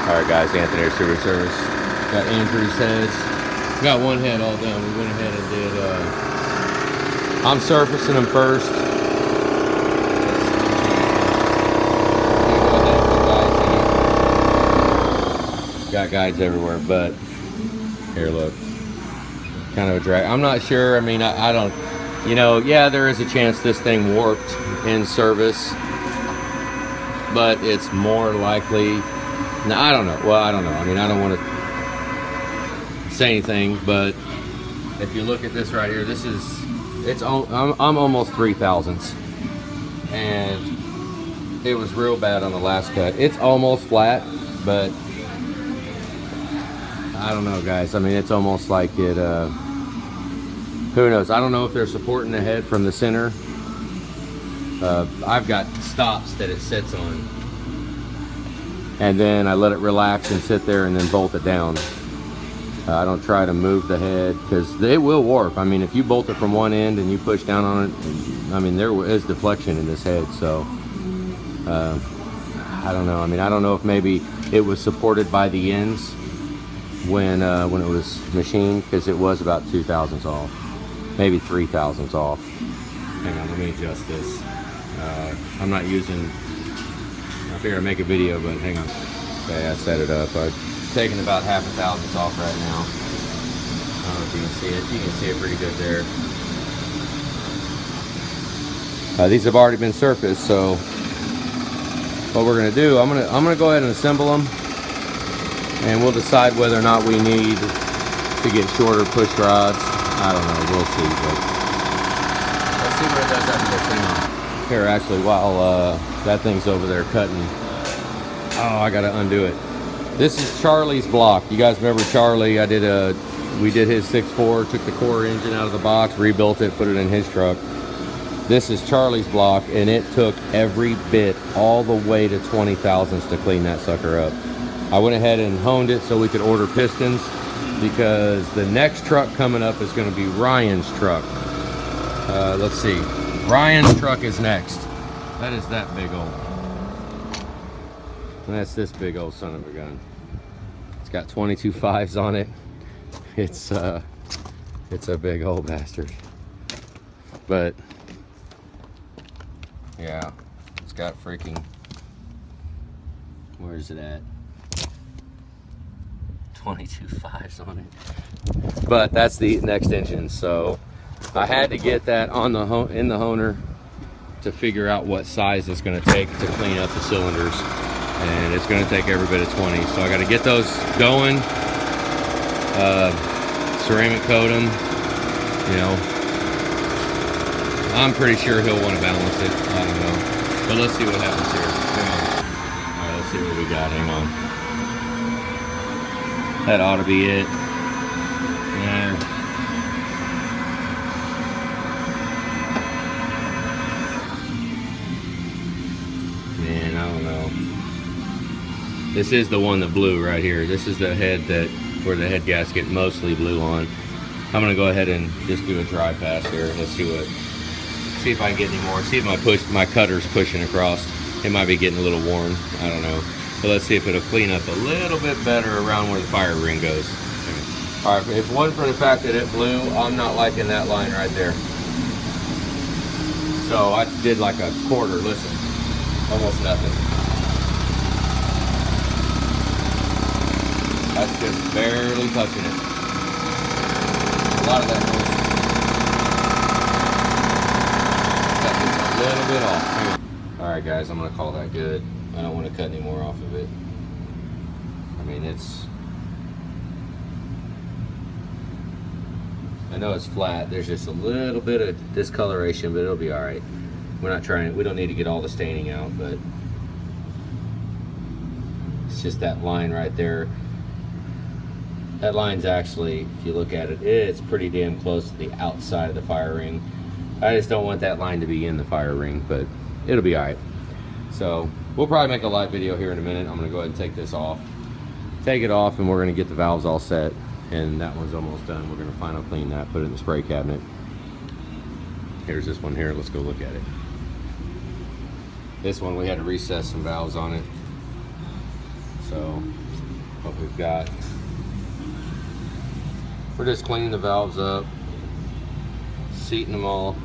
Alright guys, Anthony Air Service. Got Andrew's heads. Got one head all done. We went ahead and did, I'm surfacing them first. Got guides everywhere, but here, look. Kind of a drag. I'm not sure. I mean, I don't, you know, yeah, there is a chance this thing warped in service, but it's more likely. No, I don't know. Well, I don't know. I mean, I don't want to say anything, but if you look at this right here, this is, I'm almost 3 thousandths, and it was real bad on the last cut. It's almost flat, but I don't know, guys. I mean, it's almost like it, who knows? I don't know if they're supporting the head from the center. I've got stops that it sits on, and then I let it relax and sit there and then bolt it down. I don't try to move the head because they will warp. I mean, if you bolt it from one end and you push down on it, I mean, there is deflection in this head. So I don't know. I mean, I don't know if maybe it was supported by the ends when it was machined, because it was about 2 thousandths off, maybe 3 thousandths off. Hang on, let me adjust this. I'm not using, I figure I'd make a video, but hang on. Okay, I set it up. I've taken about half a thousandths off right now. I don't know if you can see it. You can see it pretty good there. These have already been surfaced, so what we're gonna do, I'm gonna go ahead and assemble them, and we'll decide whether or not we need to get shorter push rods. I don't know, we'll see, but let's see what it does after this thing on. Here, actually, while that thing's over there cutting, oh, I gotta undo it. This is Charlie's block. You guys remember Charlie? We did his 6.4, took the core engine out of the box, rebuilt it, put it in his truck. This is Charlie's block, and it took every bit all the way to 20 thousandths to clean that sucker up. I went ahead and honed it so we could order pistons, because the next truck coming up is going to be Ryan's truck. Let's see. Ryan's truck is next. That is that big old. And that's this big old son of a gun. It's got 22 5s on it. It's a big old bastard. But yeah, it's got freaking, where's it at? 22 5s on it. But that's the next engine, so I had to get that on the in the honer to figure out what size it's going to take to clean up the cylinders, and it's going to take every bit of 20. So I got to get those going, ceramic coat them. You know, I'm pretty sure he'll want to balance it. I don't know, but let's see what happens here. Hang on. All right, let's see what we got. Hang on. That ought to be it. Yeah. Man, I don't know. This is the one that blew right here. This is the head where the head gasket mostly blew on. I'm gonna go ahead and just do a dry pass here. Let's see if I can get any more. See if my cutter's pushing across. It might be getting a little worn. I don't know. But let's see if it'll clean up a little bit better around where the fire ring goes. All right, if it wasn't for the fact that it blew, I'm not liking that line right there. So I did like a quarter, listen, almost nothing. That's just barely touching it. A lot of that noise. That is a little bit off. All right, guys, I'm gonna call that good. I don't want to cut any more off of it. I mean, I know it's flat. There's just a little bit of discoloration, but it'll be all right. We're not trying it. We don't need to get all the staining out, but it's just that line right there. That line's actually, if you look at it, it's pretty damn close to the outside of the fire ring. I just don't want that line to be in the fire ring, but it'll be all right. So we'll probably make a live video here in a minute. I'm gonna go ahead and take this off. Take it off, and we're gonna get the valves all set. And that one's almost done. We're gonna final clean that, put it in the spray cabinet. Here's this one here, let's go look at it. This one, we had to recess some valves on it. So what we've got. We're just cleaning the valves up, seating them all,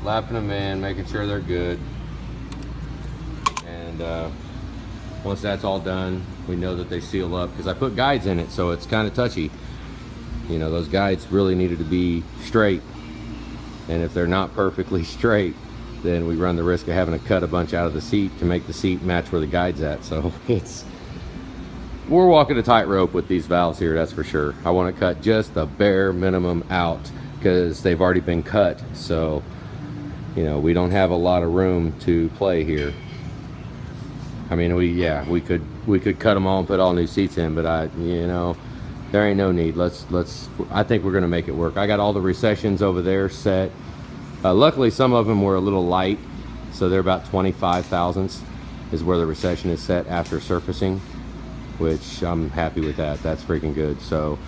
lapping them in, making sure they're good. And once that's all done, we know that they seal up, because I put guides in it, so it's kind of touchy. You know, those guides really needed to be straight, and if they're not perfectly straight, then we run the risk of having to cut a bunch out of the seat to make the seat match where the guide's at. So we're walking a tightrope with these valves here, that's for sure. I want to cut just the bare minimum out, because they've already been cut. So, you know, we don't have a lot of room to play here. I mean, we could cut them all and put all new seats in, but you know, there ain't no need. I think we're gonna make it work. I got all the recessions over there set. Luckily, some of them were a little light, so they're about 25 thousandths is where the recession is set after surfacing, which I'm happy with that. That's freaking good. So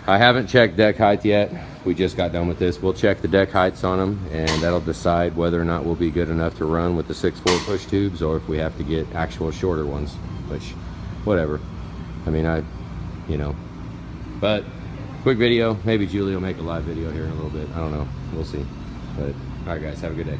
I haven't checked deck height yet. We just got done with this. We'll check the deck heights on them, and that'll decide whether or not we'll be good enough to run with the 6.4 push tubes, or if we have to get actual shorter ones, which, whatever. I mean, you know, but quick video. Maybe Julie will make a live video here in a little bit. I don't know. We'll see. But all right, guys, have a good day.